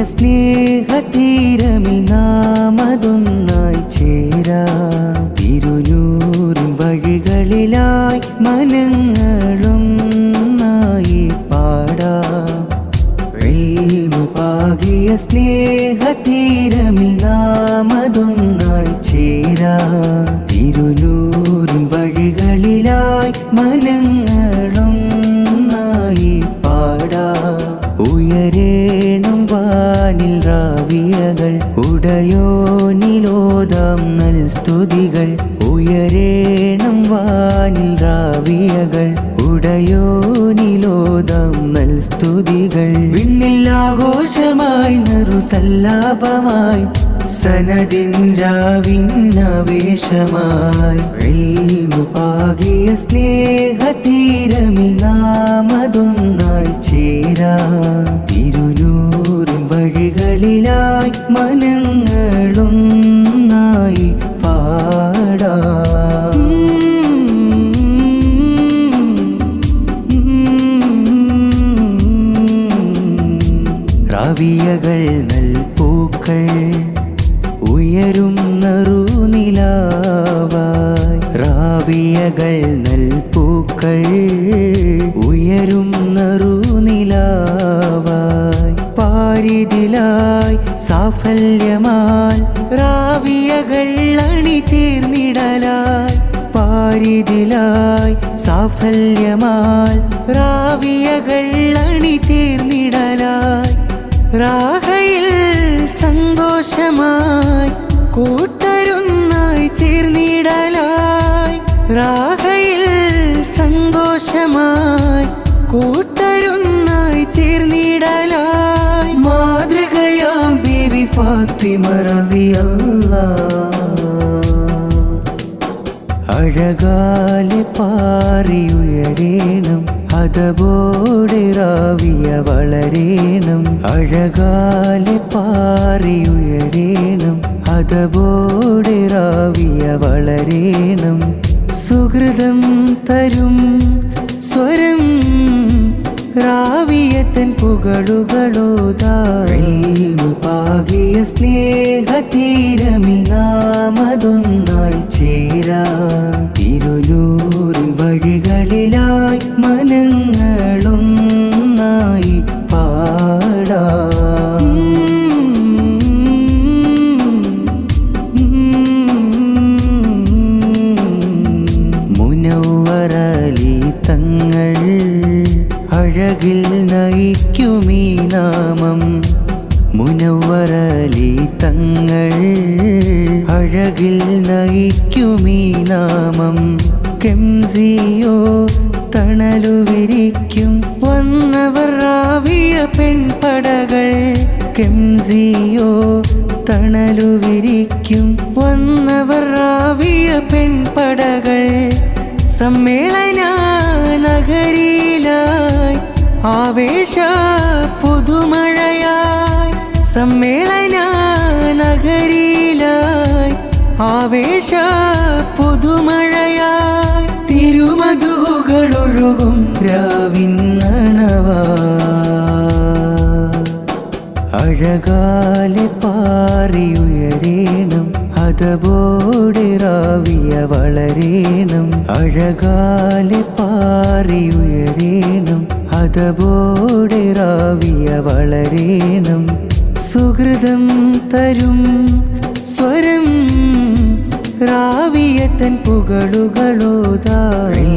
സ്നേഹതീരമിൽ നാമതൊന്നായി ചേരാം. തിരുനൂറിൻ വഴികളിലായി മനങ്ങളൊന്നായി പാടാം. പാകിയ സ്നേഹതീരമിൽ നാമതൊന്നായി ചേരാം. തിരുനൂറിൻ വഴികളിലായി മനങ്ങളൊന്നായി പാടാം. ഉയരേണം വാനിൽ റാവിയകൾ ഉടയോനിലോദാം നൽ സ്തുതികൾ. ഉയരേണം വാനിൽ റാവിയകൾ ഉടയോനിലോദാം നൽ സ്തുതികൾ. വിണ്ണില്ലാഘോഷമായി നറുസല്ലാപമായി സനദിൻ ജാവിന്നാവേശമായി. പാകിയ സ്നേഹതീരമിൽ നാമതൊന്നായി ചേരാം. തിരുനൂറിൻ വഴികളിലായി മനങ്ങളൊന്നായി പാടാം. റാവിയകൾ നൽപൂക്കൾ ഉയരും നറുനിലാവായി. റാവിയകൾ നൽപൂക്കൾ ഉയരും നറുനിലാവായി. പാരിതിലായി സാഫല്യമായി റാവിയകൾ അണിചേർന്നിടലായി. പാരിതിലായി സാഫല്യമായി റാവിയകൾ അണിചേർന്നിടലായി. രാഹയിൽ സന്തോഷമായി കൂട്ടരൊന്നായി ചേർന്നിടലായി. രാഹയിൽ സന്തോഷമായി കൂട്ടരൊന്നായി ചേർന്നിടലായി. മാതൃകയാം ബീവി ഫാത്തിമ റളിയല്ലാഹ് അഴകാലെ പാറിയുയരേണം. അതബോടെ റാവിയ വളരേണം. അഴകാലെ പാറിയുയരേണം. അതബോടെ റാവിയ വളരേണം. സുഹൃതം തരും സ്വരം റാവിയത്തൻ പുകളുകളോതായി. പാകിയ സ്നേഹതീരമിൽ നാമതൊന്നായി ചേരാം. തിരുനൂറിൻ വഴികളിലായി മനങ്ങളൊന്നായി പാടാം. മുനവ്വറലി തങ്ങൾ അഴകിൽ നയിക്കുമീ നാമം. മുനവ്വറലി തങ്ങൾ അഴകിൽ നയിക്കുമീ നാമം. കെംസിയോ തണലുവിരിക്കും വന്നവർ റാവിയ പെൺപടകൾ. കെംസിയോ തണലുവിരിക്കും വന്നവർ റാവിയ പെൺപടകൾ. സമ്മേളന നഗരിയിലായി ആവേശ പുതുമഴയായി. സമ്മേളന നഗരിയിലായി ആവേശ പുതുമഴയായി. തിരുമധുകളൊഴുകും രാവിന്നണവാ. അഴകാലെ പാറിയുയരേണം. അതബോടെ റാവിയ വളരേണം. അഴകാലെ പാറിയുയരേണം. അതബോടെ റാവിയ വളരേണം. സുഹൃതം തരും സ്വരം റാവിയത്തൻ പുകളുകളോതായി.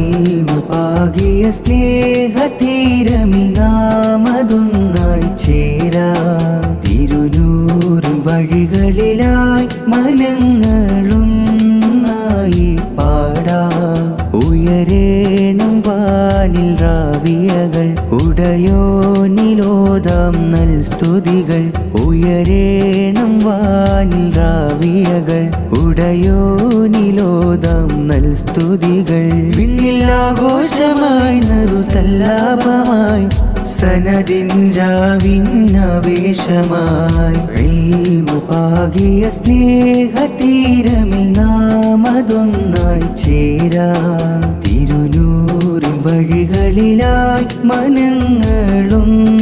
പാകിയ സ്നേഹതീരമിൽ നാമതൊന്നായി ചേരാം. തിരുനൂറിൻ വഴികളിലായി മനങ്ങളൊന്നായി പാടാം. ഉയരേണം വാനിൽ റാവിയകൾ ഉടയോനിലോദാം നൽ സ്തുതികൾ. ഉയരേണം വാനിൽ റാവിയകൾ ഉടയോനിലോദാം നൽ സ്തുതികൾ. വിണ്ണില്ലാഘോഷമായി നറുസല്ലാപമായി സനദിൻ ജാവിന്നാവേശമായി. പാകിയ സ്നേഹതീരമിൽ നാമതൊന്നായി ചേരാം. തിരുനൂറിൻ വഴികളിലായി മനങ്ങളും